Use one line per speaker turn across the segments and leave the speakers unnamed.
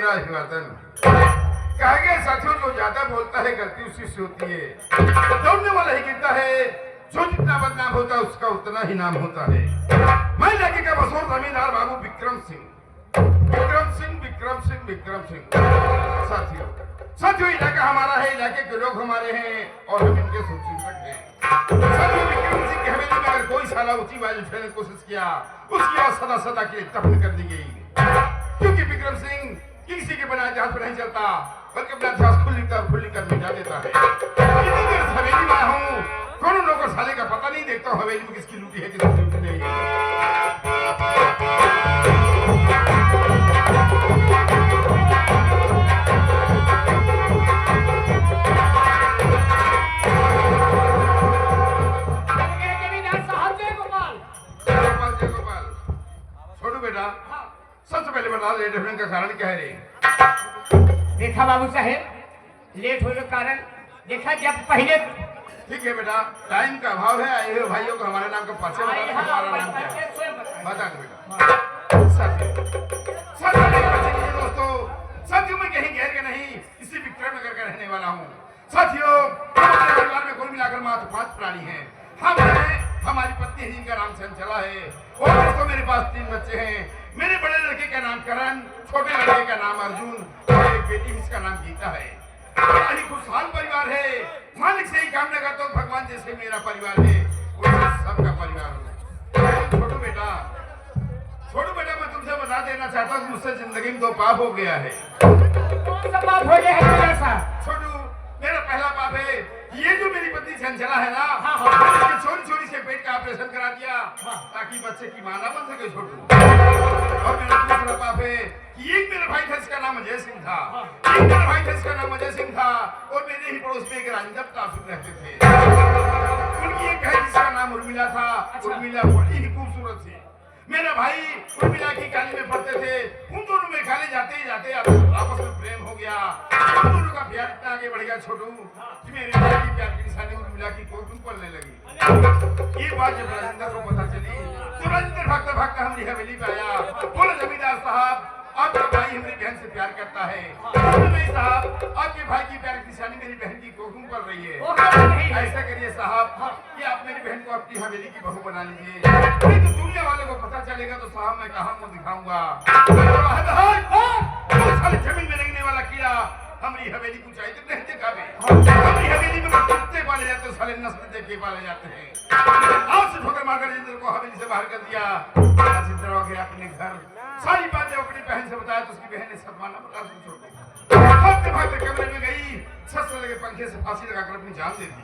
मेरा अभिवादन। कहा गया साथियों, जो ज्यादा बोलता है गलती उसी से होती है। दौड़ने वाला ही गिरता है, जो जितना बदनाम होता है उसका उतना ही नाम होता है। मैं इलाके का मशहूर जमींदार बाबू विक्रम सिंह। साथियों इलाका हमारा है, इलाके के लोग हमारे हैं और हम इनके शुभचिंतक हैं। साथियों विक्रम सिंह की हवेली में अगर कोई साला ऊंची बात उठाने की कोशिश किया, उसकी आवाज सदा सदा के लिए दफन कर दी गई। क्योंकि विक्रम सिंह किसी के बनाए जहाज पर नहीं चलता, बल्कि अपना जहाज खुल कर मिटा देता है। इतनी देर से हवेली में हूँ, कौन नौकर साले का पता नहीं देखता हूँ हवेली में किसकी लूटी है किसकी लूटी नहीं है। सबसे पहले बता लेट होने का कारण क्या है रे?
देखा बाबू साहेब, लेट होने का कारण देखा जब पहले।
ठीक है बेटा, टाइम का अभाव है। आए हुए भाइयों को हमारे नाम का परिचय बता, हमारा नाम क्या है बता दो बेटा। दोस्तों साथियों, मैं कहीं गैर के नहीं, इसी विक्रम नगर का रहने वाला हूँ। साथियों हमारे परिवार में कुल मिलाकर मात्र 5 प्राणी हैं। हम हैं, हमारी पत्नी है जिनका नाम चंचला है, और दोस्तों मेरे पास 3 बच्चे हैं। मेरे बड़े लड़के का नाम करण, छोटे लड़के का नाम अर्जुन और एक बेटी जिसका नाम गीता है। बड़ा ही खुशहाल परिवार है। मालिक से ही कामना करता हूँ भगवान जैसे मेरा परिवार है वैसे सबका परिवार हो। छोटू बेटा मैं तुमसे बता देना चाहता हूँ, मुझसे जिंदगी में 2 पाप हो गया है।
कौन सा पाप हो गया है?
छोटू मेरा पहला पाप है, ये जो मेरी पत्नी चंचला है ना, छोटी से पेट का ऑपरेशन करा दिया ताकि बच्चे की मां ना बन सके छोटू। और मेरा दूसरा पाप है कि एक मेरा भाई था जिसका नाम अजय सिंह था, और मेरे ही पड़ोस में एक राजेंद्र काफी रहते थे। उनकी एक है जिसका नाम उर्मिला था। उर्मिला बड़ी ही खूबसूरत थी। मेरा भाई उर्मिला की कॉलेज में पढ़ते थे। उन दोनों में कॉलेज जाते ही जाते आपस में प्रेम हो गया। उन दोनों का प्यार इतना आगे बढ़ गया छोटू कि मेरे भाई की प्यार की निशानी उर्मिला की कोई पलने लगी। ये बात जब राजेंद्र को पता चली तो राजेंद्र भागता भागता हमारी हवेली पे आया। बोला जमींदार साहब, आपका भाई हमारी बहन से प्यार करता है। नहीं साहब, आपके भाई की प्यार की निशानी मेरी बहन की कोकुम पड़ रही है। ऐसा करिए साहब कि आप मेरी बहन को अपनी हवेली की बहू बना लीजिए, नहीं तो दुनिया वालों को पता चलेगा तो साहब मैं कहाँ मुंह दिखाऊंगा। जमीन में लगने वाला कीड़ा हमारी हवेली को चाहिए नहीं दिखावे। हमारी हवेली में कुत्ते पाले जाते हैं, साले नस्ल देख के पाले जाते हैं। आज से ठोकर मारकर राजेंद्र को हवेली से बाहर कर दिया। राजेंद्र हो गया अपने घर। सारी बातें अपनी बहन से बताया तो उसकी बहन ने सदमाना बता छोड़ भागते भागते कमरे में गई, छत से लगे पंखे से फांसी लगाकर अपनी जान दे दी।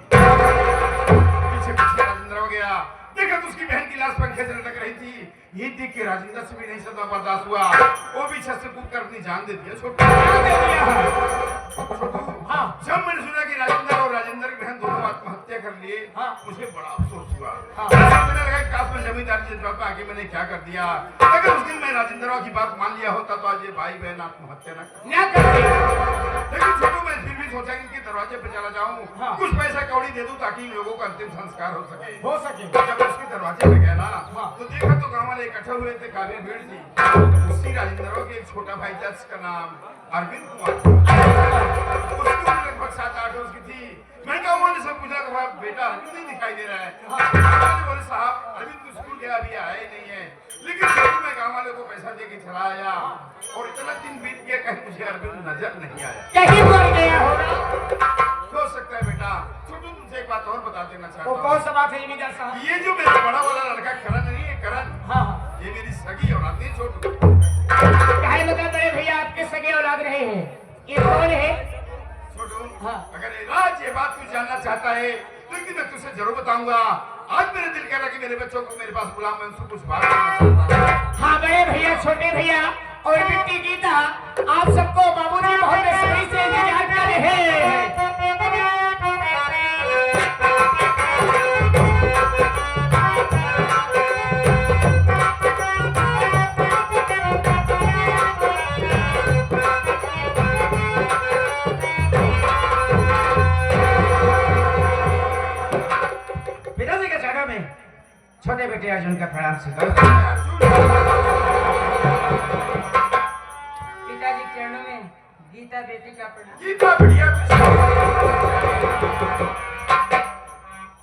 पीछे राजेंद्र हो गया, देखा तो उसकी बहन की लाश पंखे से लटक रही थी। ये देख के राजेंद्र से भी नहीं सदा बर्दाश्त हुआ, वो भी छत से कूद कर अपनी जान दे दिया। छोटू जब मैंने सुना कि राजेंद्र और राजेंद्र की बहन दोनों आत्महत्या कर लिए, मुझे बड़ा अफसोस हुआ। काश मैं जमींदारी से जवाब आगे मैंने क्या कर दिया। अगर उस दिन मैं राजेंद्र की बात मान लिया होता तो आज ये भाई बहन आत्महत्या न करते। लेकिन छोटू मैं फिर भी सोचा कि इनके दरवाजे पे चला जाऊं, कुछ पैसा कौड़ी दे दूं ताकि इन लोगों का अंतिम संस्कार हो सके। जब उसके दरवाजे पे गया ना तो देखा तो गांव वाले इकट्ठे हुए थे, काफी भीड़ थी। उसी राजेंद्र के एक छोटा भाई था जिसका नाम अरविंद कुमार था। उसकी उम्र लगभग 7-8 वर्ष की थी। मैं गाँव वाले से पूछा कि बेटा अरविंद नहीं दिखाई दे रहा है। बोले साहब अरविंद तो स्कूल गया, अभी आया ही नहीं है। लेकिन मैं गाँव वाले को पैसा दे के चला आया और इतना दिन बीत गया कहीं मुझे अरविंद नजर नहीं आया।
कहीं मर गया होगा।
हो सकता है बेटा। छोटू तुमसे एक बात और बता देना चाहता हूँ।
कौन सा बात है जमींदार साहब?
ये जो मेरा बड़ा वाला लड़का करण नहीं है, करण, ये मेरी सगी औलाद है। छोटू
कहे बता बड़े भैया आपके सगे औलाद रहे हैं, ये कौन है?
छोटू अगर राज ये बात तू जानना चाहता है तो मैं तुझसे जरूर बताऊंगा। आज मेरे दिल कह रहा कि मेरे बच्चों को मेरे पास बुलाऊं, मैं उनसे कुछ बात करना चाहता हूं।
हाँ बड़े भैया, छोटे भैया और बेटी गीता, आप सबको बाबूजी बहुत बेसब्री से इंतजार कर रहे हैं। छोटे बेटे अर्जुन का प्रणाम स्वीकार। पिताजी चरणों में गीता बेटी का प्रणाम।
गीता बढ़िया।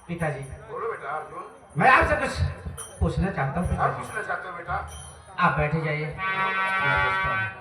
पिताजी
बोलो बेटा अर्जुन।
मैं आपसे कुछ पूछना चाहता हूँ।
आप पूछना चाहते हो बेटा?
आप बैठे जाइए, मैं पूछता हूँ।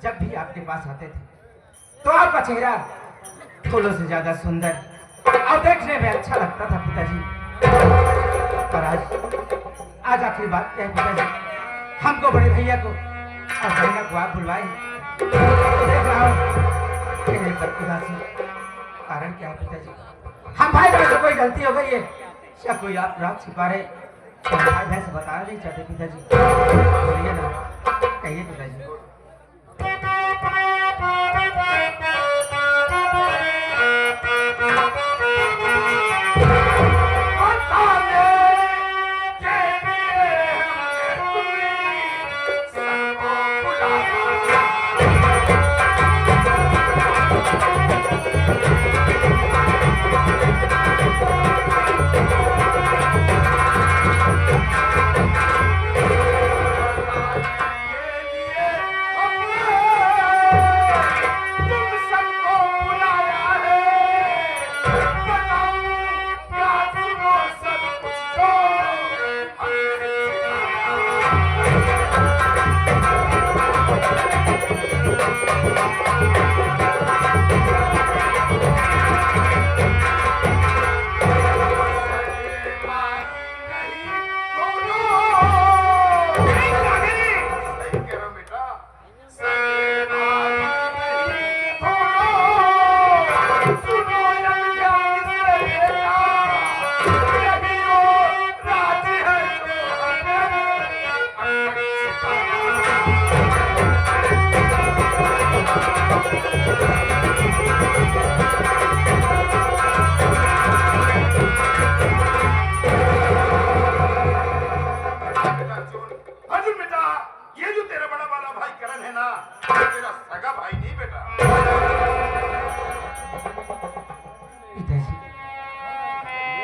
जब भी आपके पास आते थे तो आपका चेहरा फूलों से ज्यादा सुंदर और देखने में अच्छा लगता था पिताजी। पर आज आखिरी बात क्या है पिताजी, हमको बड़े भैया को और बहना को आप बुलवाए तो देख रहा हूं चेहरे पर उदासी। कारण क्या है पिताजी? हम भाई बहन से कोई गलती हो गई है या कोई आप रात छिपा रहे? तो भाई बहन से बताना नहीं चाहते पिताजी, बोलिए ना, कहिए पिताजी।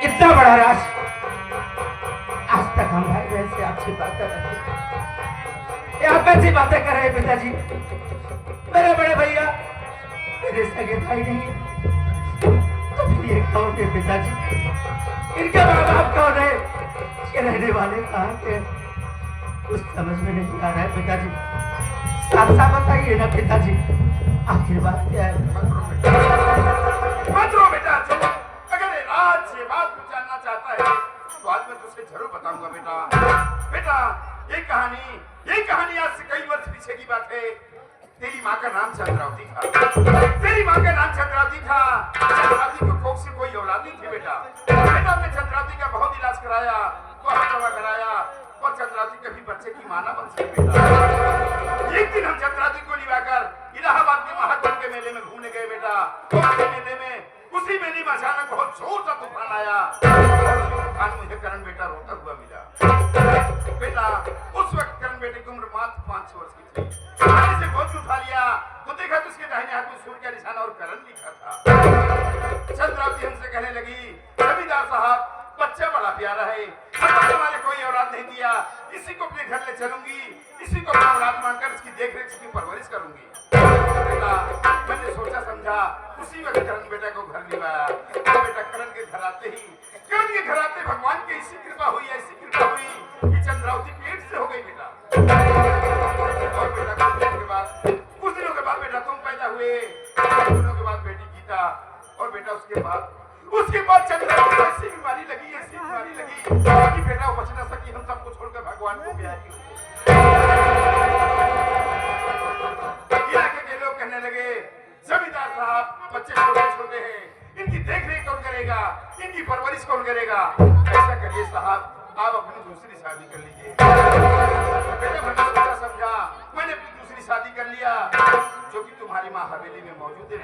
इतना बड़ा राज आज तक हम भाई बहन से आपसे बात कर रहे थे, आप कैसी बातें कर रहे हैं पिताजी? मेरे बड़े भैया मेरे सगे भाई नहीं तो फिर ये कौन है पिताजी? इनके माँ बाप कौन है? ये रहने वाले कहाँ के? कुछ समझ में नहीं आ रहा है पिताजी, साफ साफ बताइए ना पिताजी, आखिर बात क्या है?
मत रो बेटा, चलो आज ये बात तू जानना चाहता है तो आज मैं तुझसे जरूर बताऊंगा बेटा। बेटा ये कहानी आज से कई वर्ष पीछे की बात है। तेरी माँ का नाम चंद्रावती था। तेरी माँ का नाम चंद्रावती था। चंद्रावती को कोख से कोई औलाद नहीं थी बेटा। बेटा हमने चंद्रावती का बहुत इलाज कराया, बहुत दवा कराया और चंद्रावती कभी बच्चे की मां ना बन सकी बेटा। एक दिन हम चंद्रावती को लिवाकर इलाहाबाद के महाकुंभ के मेले में घूमने गए बेटा। उसी मेले में अचानक बहुत जोर का तूफान आया। तूफान मुझे करण बेटा रोता हुआ मिला। बेटा उस वक्त करण बेटे की उम्र मात्र 5 वर्ष की थी। मैंने इसे गोद में उठा लिया तो देखा तो उसके दाहिने हाथ में सूर्य का निशान और करण लिखा था। चंद्रावती हमसे कहने लगी, जमींदार साहब बच्चा बड़ा प्यारा है, हमारे कोई औलाद नहीं दिया, इसी को अपने घर ले चलूंगी, इसी को अपना औलाद मानकर इसकी देखरेख इसकी परवरिश करूंगी। बेटा मैंने सोचा समझा, उसी वक्त करण बेटा को घर लिवाया। बेटा करण के घर आते भगवान की ऐसी कृपा हुई कि चंद्रावती पेट से हो गई बेटा। और बेटा कुछ दिनों के बाद बेटा तुम पैदा हुए, कुछ दिनों के बाद बेटी गीता, और बेटा उसके बाद चंद्रावती ऐसी बीमारी लगी कि बेटा वो बच न सकी, हम सबको छोड़कर भगवान को प्यारी इलाके के लोग कहने लगे, जमींदार साहब बच्चे छोटे हैं, इनकी देखरेख कौन करेगा, इनकी परवरिश कौन करेगा? ऐसा करिए साहब आप अपनी दूसरी शादी कर लीजिए। बेटा मैंने सोचा समझा, मैंने अपनी दूसरी शादी कर लिया जो कि तुम्हारी माँ हवेली में मौजूद है।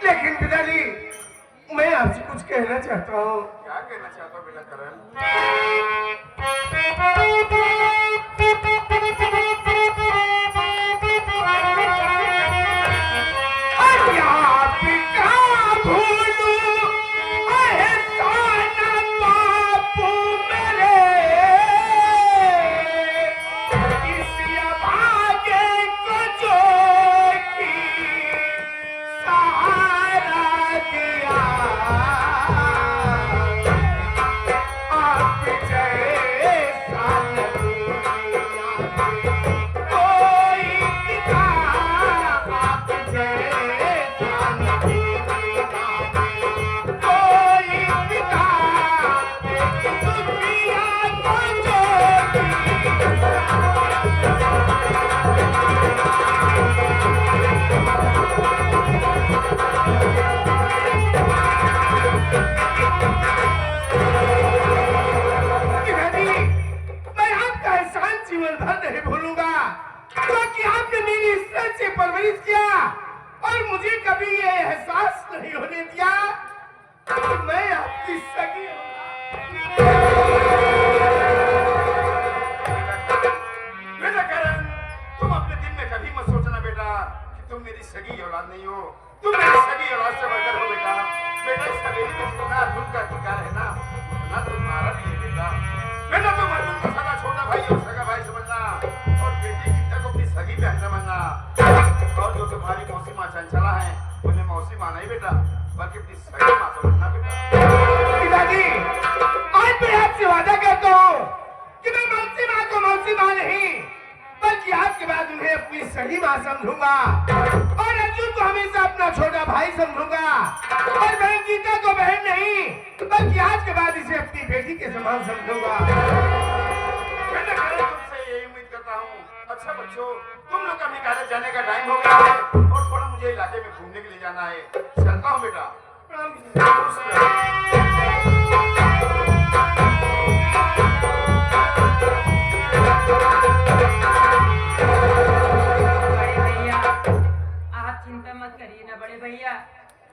लेकिन पिताजी मैं आपसे कुछ कहना चाहता हूँ।
क्या कहना चाहता हो बेटा करण?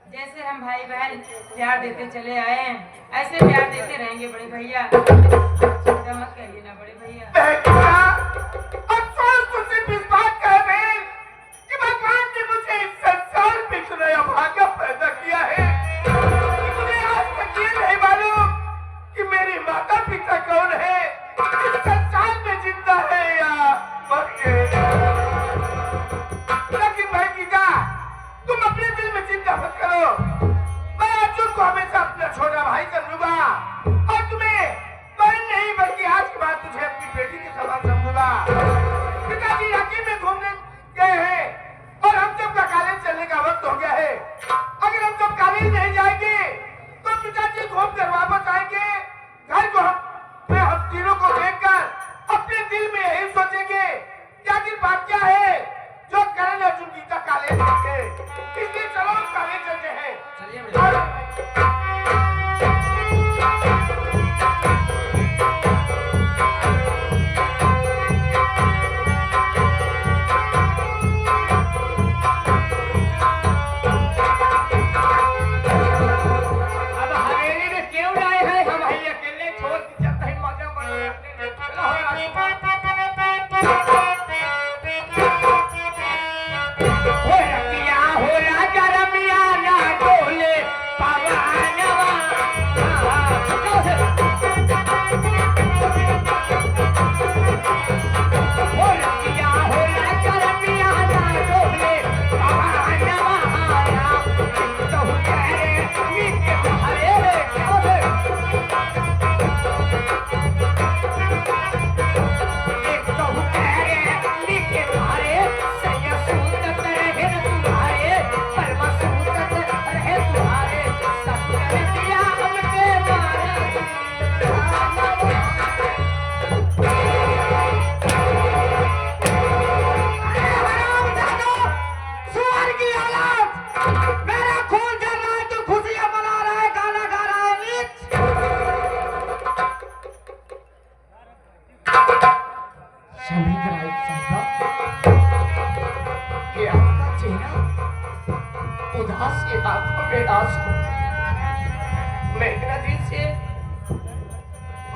जैसे हम भाई बहन प्यार देते चले आए हैं, ऐसे प्यार देते रहेंगे बड़े भैया। चिंता मत करिए ना बड़े भैया।
अफसोस तो सिर्फ इस बात का है कि भगवान ने मुझे इस संसार में इतना अभागा पैदा किया है कि मुझे आज तक ये नहीं मालूम कि मेरे माता पिता कौन है, इस संसार में जिंदा है या मर गए। लेकिन भाई गीता, तुम अपने दिल में चिंता मत करो, मैं अर्जुन को हमेशा अपना छोटा भाई कर लूंगा और तुम्हें बहन नहीं बल्कि आज के बाद तुझे अपनी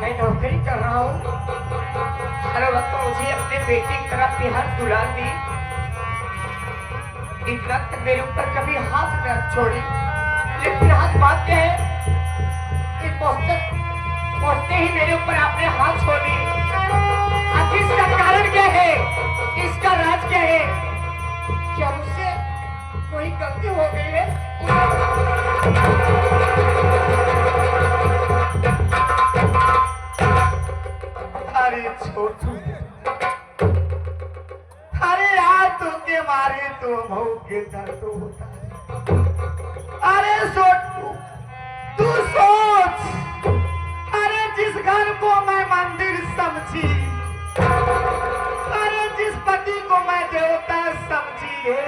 मैं नौकरी कर रहा हूँ, हर वक्त मुझे अपने बेटे की तरफ भी हाथ दुला दी, इतना तक मेरे ऊपर कभी हाथ न छोड़ी। लेकिन आज बात क्या है कि पहुंचते ही मेरे ऊपर आपने हाथ छोड़ दी। आखिर इसका कारण क्या है, इसका राज क्या है? क्या मुझसे कोई गलती हो गई है? अरे छोटू, अरे यार तुमके मारे तो भाऊ के दर्द होता है। अरे छोटू तू सोच, अरे जिस घर को मैं मंदिर समझी, अरे जिस पति को मैं देवता समझी है,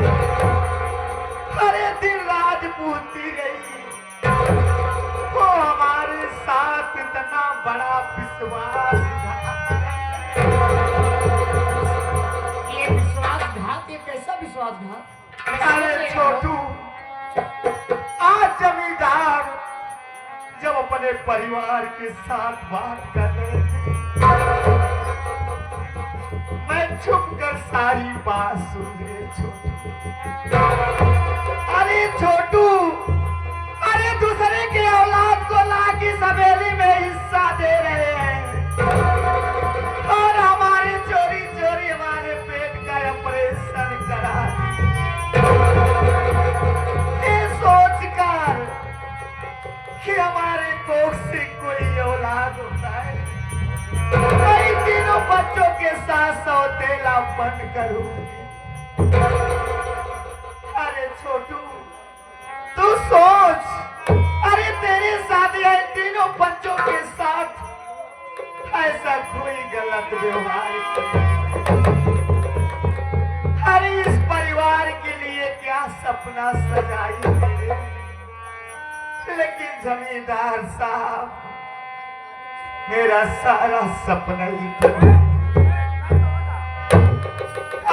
अरे दिन रात पूछती रही, वो हमारे साथ इतना बड़ा विश्वासघात।
ये विश्वासघात, ये कैसा विश्वासघात?
अरे छोटू, आज जमींदार जब अपने परिवार के साथ बात कर रहे थे, मैं छुप कर सारी बात सुन रही। छोटू, अरे छोटू, अरे दूसरे के औलाद को लाके सवेली में हिस्सा दे रहे हैं और हमारे चोरी चोरी हमारे पेट का ऑपरेशन करा। ये सोचकर कि हमारे कोख से कोई औलाद होता है, मैं तीनों बच्चों के साथ सौतेला बन करूंगी। अरे छोटू तू सोच, अरे तेरे साथ या तीनों बच्चों के साथ ऐसा कोई गलत व्यवहार किया। अरे इस परिवार के लिए क्या सपना सजाई मेरे, लेकिन जमींदार साहब मेरा सारा सपना ही टूटा।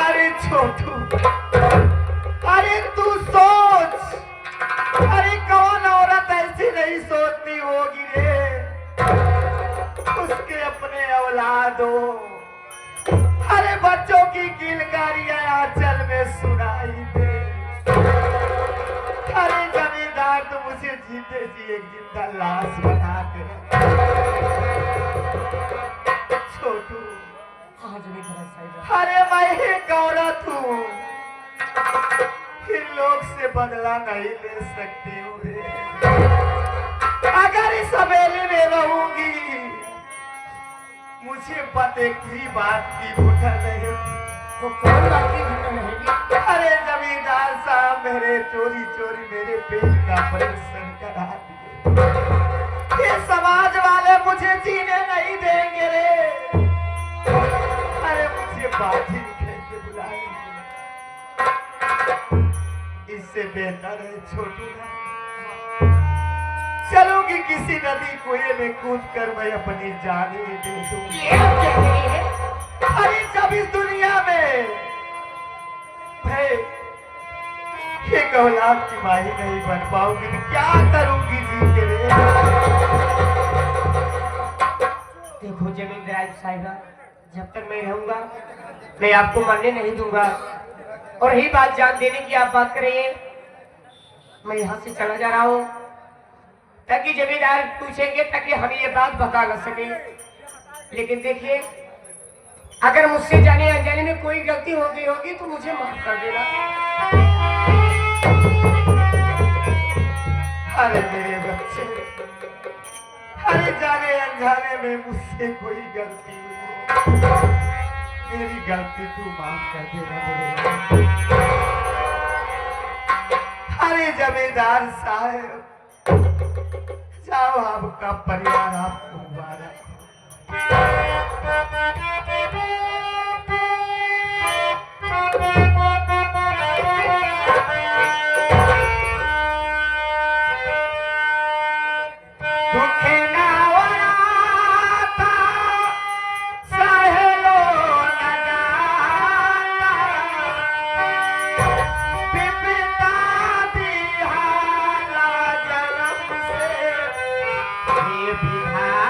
अरे छोटू, अरे तू सोच, अरे कौन औरत ऐसी नहीं सोचती होगी रे, उसके अपने औलादों, अरे बच्चों की किलकारियां आंचल में सुनाई दे। अरे जमींदार तो मुझे जीते जी एक जिंदा लाश बना कर। छोटू,
हाँ जमींदार साहब,
अरे मैं एक औरत हूँ, इन लोग से बदला नहीं ले सकती हूँ रे। अगर इस हवेली में रहूंगी, मुझे पते की बात की भूखा नहीं।
तो कौन बात की घटना रहेगी?
अरे जमींदार साहब मेरे चोरी चोरी मेरे पेट का ऑपरेशन करा दिए। ये समाज वाले मुझे जीने नहीं देंगे रे। अरे मुझे बाजी खेलते बुलाएंगे। इससे बेहतर है छोटू ना, चलो कि किसी नदी कुएं में कूद कर मैं अपनी जान ही दे दूं।
ये आप कह रहे हैं?
अरे जब इस दुनिया में मैं एक औलाद की माँ ही नहीं बन पाऊंगी तो क्या करूंगी जी के लिए?
देखो जमींदार साहिबा, जब तक मैं रहूंगा मैं आपको मरने नहीं दूंगा। और रही बात जान देने की, आप बात करिए, मैं यहाँ से चला जा रहा हूँ ताकि जमींदार पूछेंगे, ताकि हम ये बात बता न सके। लेकिन देखिए, अगर मुझसे जाने अनजाने में कोई गलती हो गई होगी तो मुझे माफ कर देना।
अरे मेरे बच्चे, अरे जाने अनजाने में मुझसे कोई गलती हुई, मेरी गलती तू माफ कर देना मेरे। अरे जमींदार साहब, जाओ, आपका परिवार आपको मुबारक। बिहार